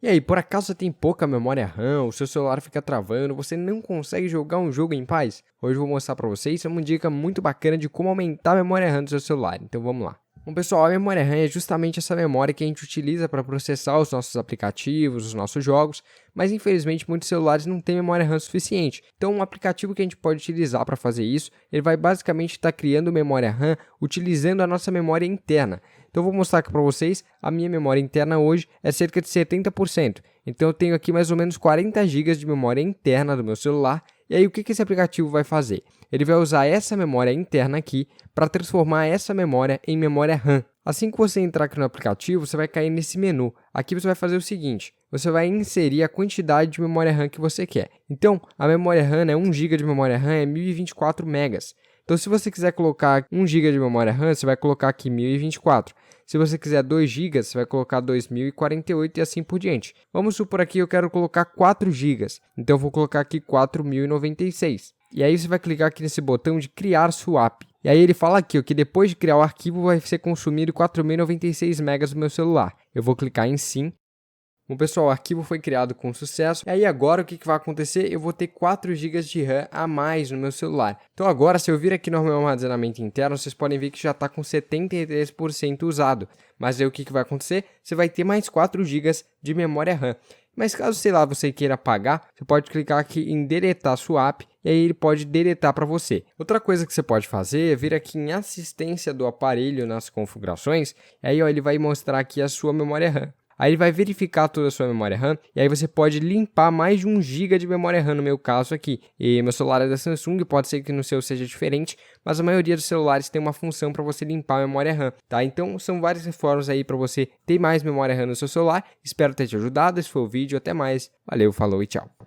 E aí, por acaso você tem pouca memória RAM, o seu celular fica travando, você não consegue jogar um jogo em paz? Hoje eu vou mostrar para vocês uma dica muito bacana de como aumentar a memória RAM do seu celular, então vamos lá. Bom pessoal, a memória RAM é justamente essa memória que a gente utiliza para processar os nossos aplicativos, os nossos jogos, mas infelizmente muitos celulares não têm memória RAM suficiente. Então um aplicativo que a gente pode utilizar para fazer isso, ele vai basicamente estar criando memória RAM utilizando a nossa memória interna. Então eu vou mostrar aqui para vocês, a minha memória interna hoje é cerca de 70%. Então eu tenho aqui mais ou menos 40 GB de memória interna do meu celular. E aí o que esse aplicativo vai fazer? Ele vai usar essa memória interna aqui para transformar essa memória em memória RAM. Assim que você entrar aqui no aplicativo, você vai cair nesse menu. Aqui você vai fazer o seguinte, você vai inserir a quantidade de memória RAM que você quer. Então, a memória RAM, 1 GB de memória RAM é 1024 megas. Então, se você quiser colocar 1 GB de memória RAM, você vai colocar aqui 1024. Se você quiser 2 GB, você vai colocar 2048 e assim por diante. Vamos supor aqui que eu quero colocar 4 GB. Então, eu vou colocar aqui 4096. E aí você vai clicar aqui nesse botão de criar swap. E aí ele fala aqui que depois de criar o arquivo vai ser consumido 4096 megas do meu celular. Eu vou clicar em sim. Bom pessoal, o arquivo foi criado com sucesso. E aí agora o que vai acontecer? Eu vou ter 4 GB de RAM a mais no meu celular. Então agora, se eu vir aqui no meu armazenamento interno, vocês podem ver que já está com 73% usado. Mas aí o que vai acontecer? Você vai ter mais 4 GB de memória RAM. Mas caso, sei lá, você queira apagar, você pode clicar aqui em deletar swap e aí ele pode deletar para você. Outra coisa que você pode fazer é vir aqui em assistência do aparelho nas configurações, e aí ele vai mostrar aqui a sua memória RAM. Aí ele vai verificar toda a sua memória RAM e aí você pode limpar mais de 1 GB de memória RAM no meu caso aqui. E meu celular é da Samsung, pode ser que no seu seja diferente, mas a maioria dos celulares tem uma função para você limpar a memória RAM, tá? Então são várias formas aí para você ter mais memória RAM no seu celular. Espero ter te ajudado, esse foi o vídeo, até mais. Valeu, falou e tchau.